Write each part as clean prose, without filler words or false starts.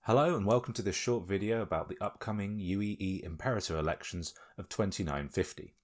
Hello and welcome to this short video about the upcoming UEE Imperator elections of 2950.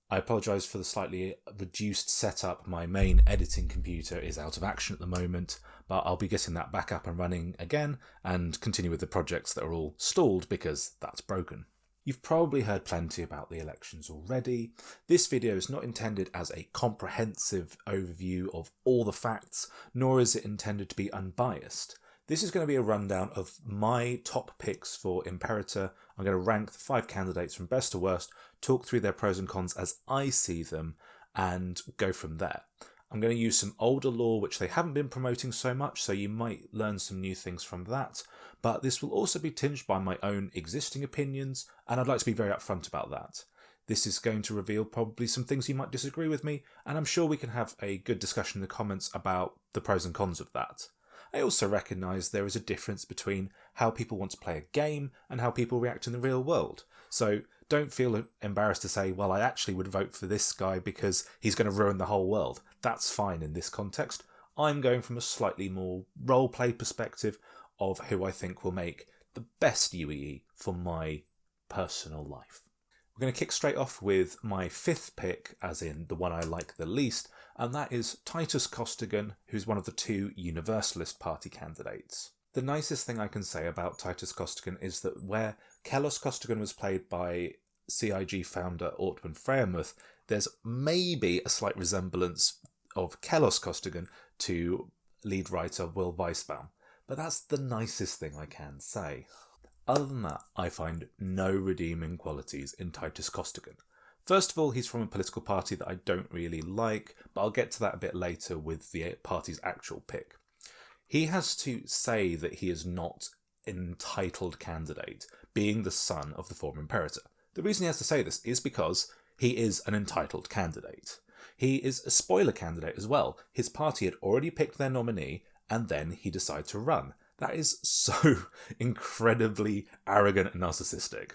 I apologise for the slightly reduced setup. My main editing computer is out of action at the moment, but I'll be getting that back up and running again and continue with the projects that are all stalled because that's broken. You've probably heard plenty about the elections already. This video is not intended as a comprehensive overview of all the facts, nor is it intended to be unbiased. This is going to be a rundown of my top picks for Imperator. I'm going to rank the 5 candidates from best to worst, talk through their pros and cons as I see them, and go from there. I'm going to use some older lore which they haven't been promoting so much, so you might learn some new things from that, but this will also be tinged by my own existing opinions, and I'd like to be very upfront about that. This is going to reveal probably some things you might disagree with me, and I'm sure we can have a good discussion in the comments about the pros and cons of that. I also recognise there is a difference between how people want to play a game and how people react in the real world. So don't feel embarrassed to say, well, I actually would vote for this guy because he's going to ruin the whole world. That's fine in this context. I'm going from a slightly more roleplay perspective of who I think will make the best UEE for my personal life. We're going to kick straight off with my 5th pick, as in the one I like the least, and that is Titus Costigan, who's one of the 2 Universalist Party candidates. The nicest thing I can say about Titus Costigan is that where Kellos Costigan was played by CIG founder Ortman Freyermuth, there's maybe a slight resemblance of Kellos Costigan to lead writer Will Weisbaum, but that's the nicest thing I can say. Other than that, I find no redeeming qualities in Titus Costigan. First of all, he's from a political party that I don't really like, but I'll get to that a bit later with the party's actual pick. He has to say that he is not an entitled candidate, being the son of the former Imperator. The reason he has to say this is because he is an entitled candidate. He is a spoiler candidate as well. His party had already picked their nominee, and then he decided to run. That is so incredibly arrogant and narcissistic.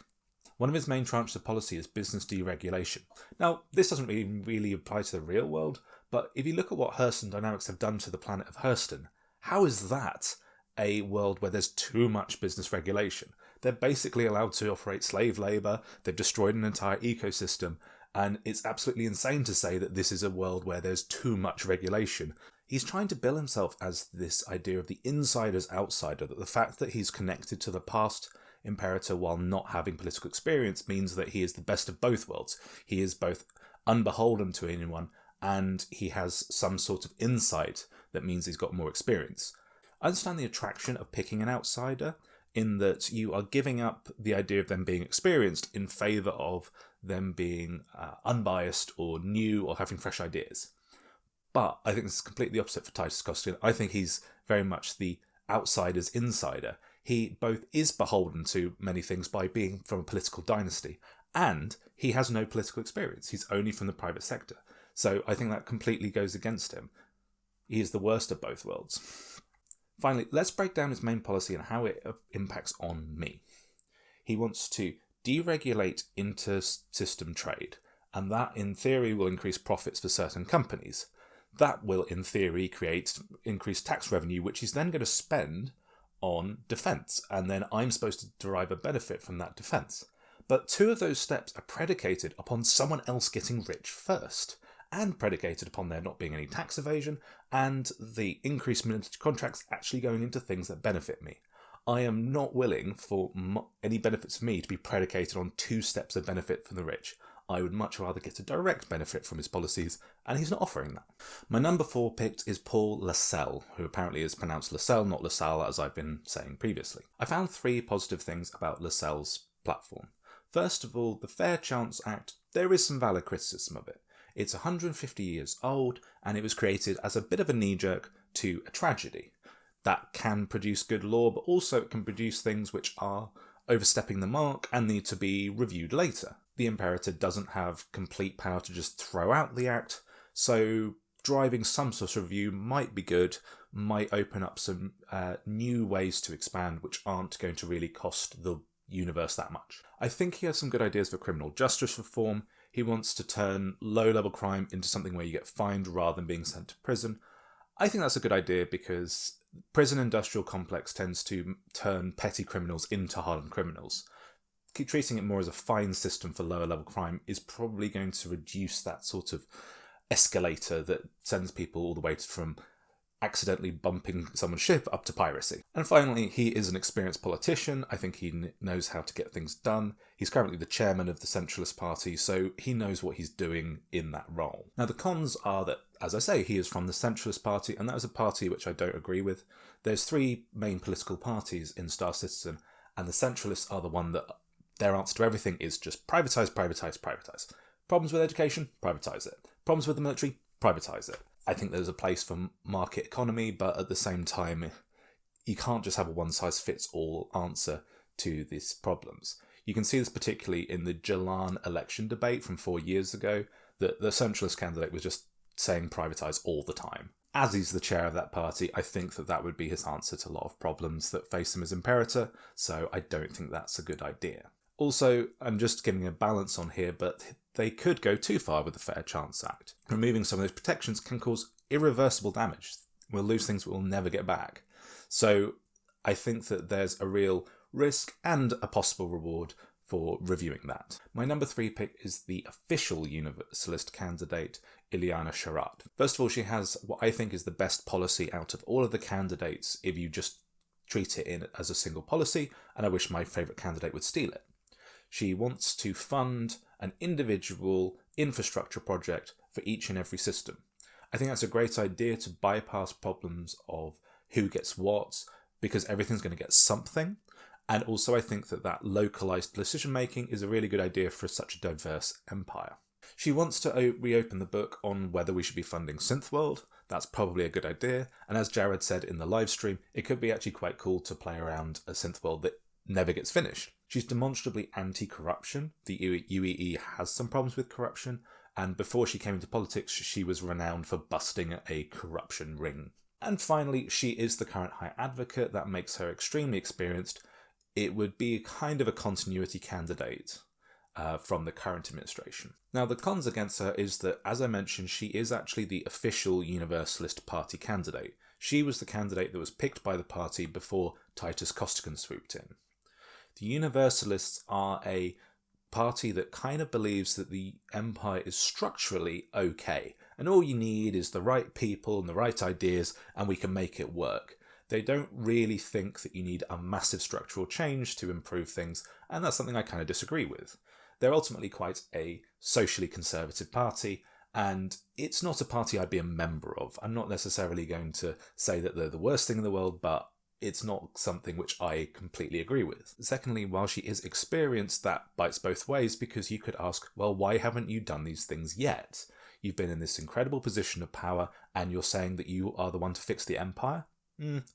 One of his main tranches of policy is business deregulation. Now, this doesn't really apply to the real world, but if you look at what Hurston Dynamics have done to the planet of Hurston, how is that a world where there's too much business regulation? They're basically allowed to operate slave labour, they've destroyed an entire ecosystem, and it's absolutely insane to say that this is a world where there's too much regulation. He's trying to bill himself as this idea of the insider's outsider, that the fact that he's connected to the past Imperator while not having political experience means that he is the best of both worlds. He is both unbeholden to anyone and he has some sort of insight that means he's got more experience. I understand the attraction of picking an outsider in that you are giving up the idea of them being experienced in favour of them being unbiased or new or having fresh ideas. But I think this is completely opposite for Titus Costigan. I think he's very much the outsider's insider. He both is beholden to many things by being from a political dynasty, and he has no political experience. He's only from the private sector. So I think that completely goes against him. He is the worst of both worlds. Finally, let's break down his main policy and how it impacts on me. He wants to deregulate inter-system trade, and that in theory will increase profits for certain companies. That will, in theory, create increased tax revenue, which he's then going to spend on defence, and then I'm supposed to derive a benefit from that defence. But 2 of those steps are predicated upon someone else getting rich first, and predicated upon there not being any tax evasion, and the increased military contracts actually going into things that benefit me. I am not willing for any benefits for me to be predicated on 2 steps of benefit for the rich. I would much rather get a direct benefit from his policies, and he's not offering that. My number 4 picked is Paul Lassalle, who apparently is pronounced Lassalle, not LaSalle, as I've been saying previously. I found 3 positive things about Lassalle's platform. First of all, the Fair Chance Act, there is some valid criticism of it. It's 150 years old, and it was created as a bit of a knee-jerk to a tragedy. That can produce good law, but also it can produce things which are overstepping the mark and need to be reviewed later. The Imperator doesn't have complete power to just throw out the act, so driving some sort of review might be good, might open up some new ways to expand which aren't going to really cost the universe that much. I think he has some good ideas for criminal justice reform. He wants to turn low-level crime into something where you get fined rather than being sent to prison. I think that's a good idea because prison industrial complex tends to turn petty criminals into hardened criminals. Keep treating it more as a fine system for lower level crime is probably going to reduce that sort of escalator that sends people all the way from accidentally bumping someone's ship up to piracy. And finally, he is an experienced politician. I think he knows how to get things done. He's currently the chairman of the Centralist Party, so he knows what he's doing in that role. Now, the cons are that, as I say, he is from the Centralist Party, and that is a party which I don't agree with. There's three main political parties in Star Citizen, and the Centralists are the one that their answer to everything is just privatise, privatise, privatise. Problems with education? Privatise it. Problems with the military? Privatise it. I think there's a place for market economy, but at the same time, you can't just have a one-size-fits-all answer to these problems. You can see this particularly in the Jalan election debate from 4 years ago, that the centralist candidate was just saying privatise all the time. As he's the chair of that party, I think that that would be his answer to a lot of problems that face him as Imperator, so I don't think that's a good idea. Also, I'm just giving a balance on here, but they could go too far with the Fair Chance Act. Removing some of those protections can cause irreversible damage. We'll lose things we'll never get back. So I think that there's a real risk and a possible reward for reviewing that. My number 3 pick is the official Universalist candidate, Ileana Sherrod. First of all, she has what I think is the best policy out of all of the candidates if you just treat it in as a single policy, and I wish my favourite candidate would steal it. She wants to fund an individual infrastructure project for each and every system. I think that's a great idea to bypass problems of who gets what, because everything's going to get something. And also I think that localised decision making is a really good idea for such a diverse empire. She wants to reopen the book on whether we should be funding Synthworld. That's probably a good idea. And as Jared said in the live stream, it could be actually quite cool to play around a Synthworld that never gets finished. She's demonstrably anti-corruption. The UEE has some problems with corruption, and before she came into politics, she was renowned for busting a corruption ring. And finally, she is the current High Advocate. That makes her extremely experienced. It would be kind of a continuity candidate from the current administration. Now, the cons against her is that, as I mentioned, she is actually the official Universalist Party candidate. She was the candidate that was picked by the party before Titus Costigan swooped in. The Universalists are a party that kind of believes that the Empire is structurally okay, and all you need is the right people and the right ideas, and we can make it work. They don't really think that you need a massive structural change to improve things, and that's something I kind of disagree with. They're ultimately quite a socially conservative party, and it's not a party I'd be a member of. I'm not necessarily going to say that they're the worst thing in the world, but it's not something which I completely agree with. Secondly, while she is experienced, that bites both ways, because you could ask, well, why haven't you done these things yet? You've been in this incredible position of power, and you're saying that you are the one to fix the Empire?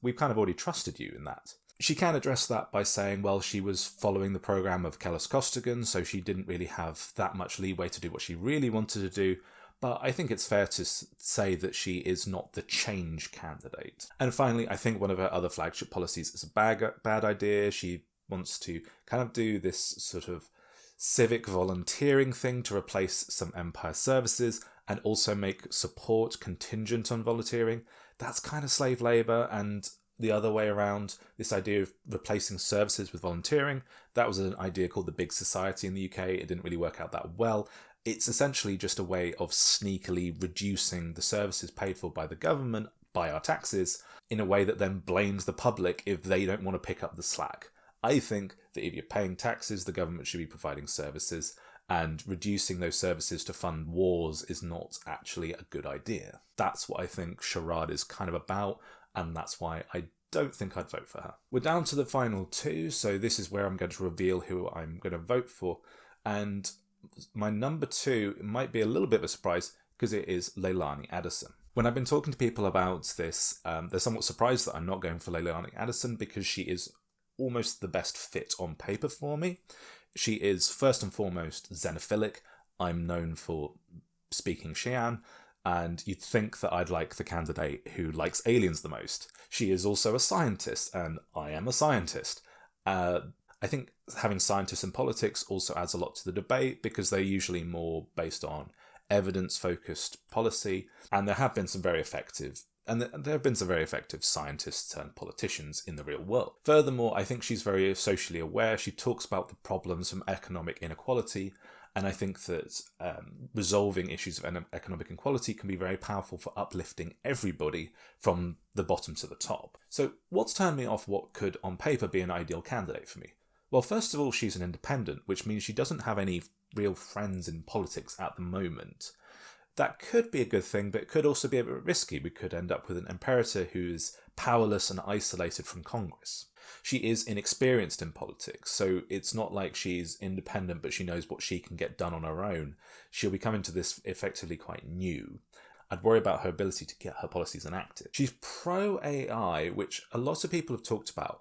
We've kind of already trusted you in that. She can address that by saying, well, she was following the programme of Kellis Costigan, so she didn't really have that much leeway to do what she really wanted to do. But I think it's fair to say that she is not the change candidate. And finally, I think one of her other flagship policies is a bad idea. She wants to kind of do this sort of civic volunteering thing to replace some Empire services and also make support contingent on volunteering. That's kind of slave labour, and the other way around, this idea of replacing services with volunteering, that was an idea called the Big Society in the UK. It didn't really work out that well. It's essentially just a way of sneakily reducing the services paid for by the government, by our taxes, in a way that then blames the public if they don't want to pick up the slack. I think that if you're paying taxes, the government should be providing services, and reducing those services to fund wars is not actually a good idea. That's what I think Sherrod is kind of about, and that's why I don't think I'd vote for her. We're down to the final two, so this is where I'm going to reveal who I'm going to vote for, and my number 2 might be a little bit of a surprise because it is Leilani Addison. When I've been talking to people about this, they're somewhat surprised that I'm not going for Leilani Addison because she is almost the best fit on paper for me. She is first and foremost xenophilic. I'm known for speaking Xi'an, and you'd think that I'd like the candidate who likes aliens the most. She is also a scientist, and I am a scientist. I think having scientists in politics also adds a lot to the debate because they're usually more based on evidence-focused policy, and there have been some very effective And there have been some very effective scientists and politicians in the real world. Furthermore, I think she's very socially aware. She talks about the problems from economic inequality, and I think that resolving issues of economic inequality can be very powerful for uplifting everybody from the bottom to the top. So what's turned me off what could, on paper, be an ideal candidate for me? Well, first of all, she's an independent, which means she doesn't have any real friends in politics at the moment. That could be a good thing, but it could also be a bit risky. We could end up with an Imperator who's powerless and isolated from Congress. She is inexperienced in politics, so it's not like she's independent but she knows what she can get done on her own. She'll be coming to this effectively quite new. I'd worry about her ability to get her policies enacted. She's pro-AI, which a lot of people have talked about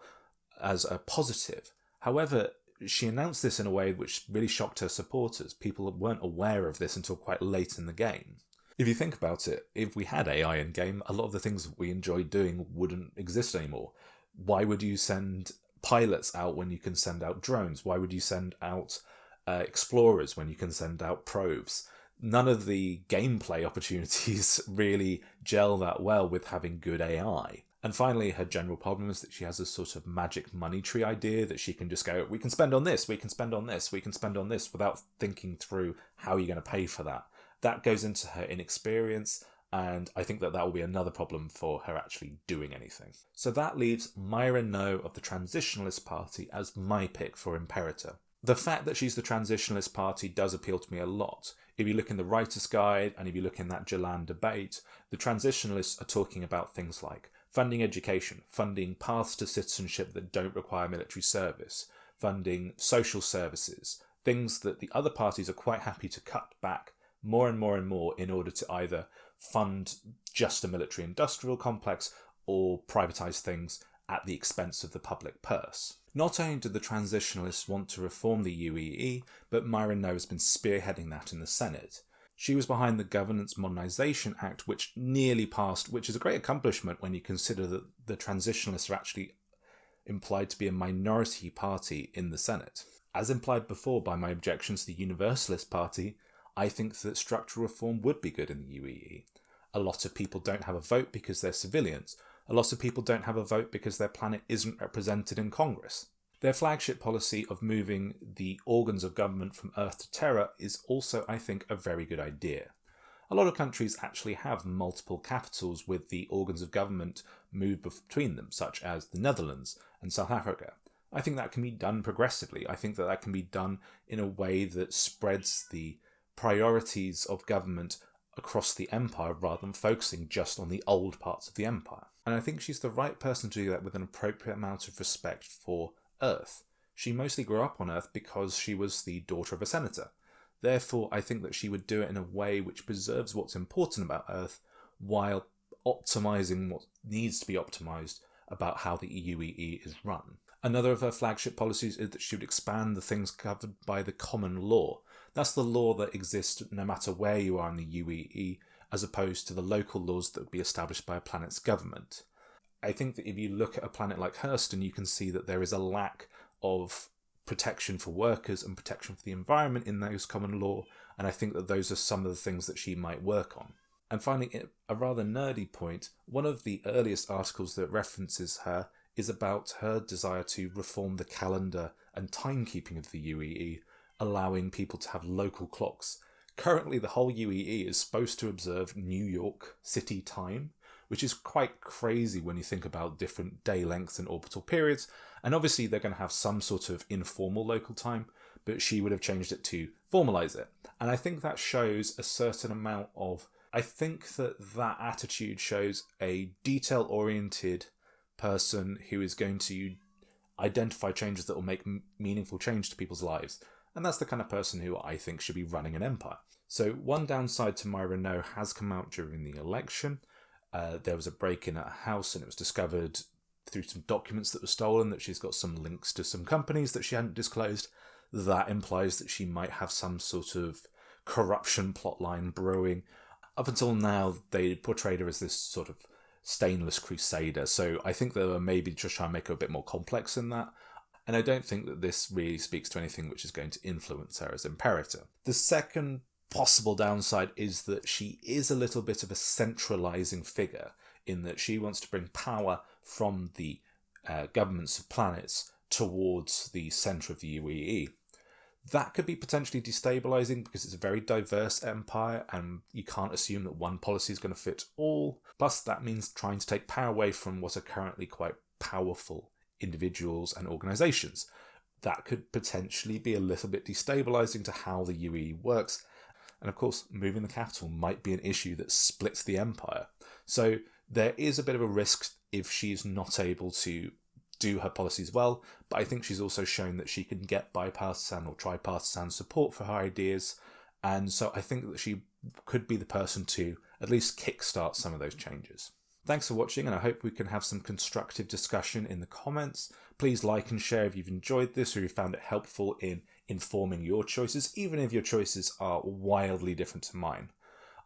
as a positive. However, she announced this in a way which really shocked her supporters. People weren't aware of this until quite late in the game. If you think about it, if we had AI in game, a lot of the things that we enjoyed doing wouldn't exist anymore. Why would you send pilots out when you can send out drones? Why would you send out explorers when you can send out probes? None of the gameplay opportunities really gel that well with having good AI. And finally, her general problem is that she has this sort of magic money tree idea that she can just go, we can spend on this, we can spend on this, we can spend on this, without thinking through how you're going to pay for that. That goes into her inexperience, and I think that will be another problem for her actually doing anything. So that leaves Myra No of the Transitionalist Party as my pick for Imperator. The fact that she's the Transitionalist Party does appeal to me a lot. If you look in the Writer's Guide, and if you look in that Jalan debate, the Transitionalists are talking about things like funding education, funding paths to citizenship that don't require military service, funding social services, things that the other parties are quite happy to cut back more and more and more in order to either fund just a military-industrial complex or privatise things at the expense of the public purse. Not only do the Transitionalists want to reform the UEE, but Myra No has been spearheading that in the Senate. She was behind the Governance Modernisation Act, which nearly passed, which is a great accomplishment when you consider that the Transitionalists are actually implied to be a minority party in the Senate. As implied before by my objections to the Universalist Party, I think that structural reform would be good in the UEE. A lot of people don't have a vote because they're civilians. A lot of people don't have a vote because their planet isn't represented in Congress. Their flagship policy of moving the organs of government from Earth to Terra is also, I think, a very good idea. A lot of countries actually have multiple capitals with the organs of government moved between them, such as the Netherlands and South Africa. I think that can be done progressively. I think that can be done in a way that spreads the priorities of government across the empire rather than focusing just on the old parts of the empire. And I think she's the right person to do that with an appropriate amount of respect for Earth. She mostly grew up on Earth because she was the daughter of a senator. Therefore, I think that she would do it in a way which preserves what's important about Earth while optimising what needs to be optimised about how the UEE is run. Another of her flagship policies is that she would expand the things covered by the common law. That's the law that exists no matter where you are in the UEE, as opposed to the local laws that would be established by a planet's government. I think that if you look at a planet like Hurston, you can see that there is a lack of protection for workers and protection for the environment in those common law, and I think that those are some of the things that she might work on. And finally, a rather nerdy point, one of the earliest articles that references her is about her desire to reform the calendar and timekeeping of the UEE, allowing people to have local clocks. Currently, the whole UEE is supposed to observe New York City time, which is quite crazy when you think about different day lengths and orbital periods. And obviously, they're going to have some sort of informal local time, but she would have changed it to formalize it. And I think that shows a certain amount of... I think that attitude shows a detail-oriented person who is going to identify changes that will make meaningful change to people's lives. And that's the kind of person who I think should be running an empire. So one downside to Myra No has come out during the election. There was a break-in at a house and it was discovered through some documents that were stolen that she's got some links to some companies that she hadn't disclosed. That implies that she might have some sort of corruption plotline brewing. Up until now, they portrayed her as this sort of stainless crusader, so I think they were maybe just trying to make her a bit more complex than that. And I don't think that this really speaks to anything which is going to influence her as Imperator. The second possible downside is that she is a little bit of a centralising figure. in that she wants to bring power from the governments of planets towards the centre of the UEE. That could be potentially destabilising because it's a very diverse empire and you can't assume that one policy is going to fit all. Plus, that means trying to take power away from what are currently quite powerful individuals and organisations. That could potentially be a little bit destabilising to how the UEE works. And of course, moving the capital might be an issue that splits the empire. So there is a bit of a risk if she's not able to do her policies well, but I think she's also shown that she can get bipartisan or tripartisan support for her ideas, and so I think that she could be the person to at least kickstart some of those changes. Thanks for watching, and I hope we can have some constructive discussion in the comments. Please like and share if you've enjoyed this or you found it helpful in informing your choices, even if your choices are wildly different to mine.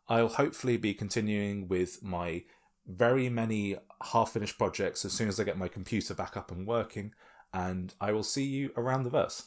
I'll hopefully be continuing with my very many half-finished projects as soon as I get my computer back up and working, and I will see you around the verse.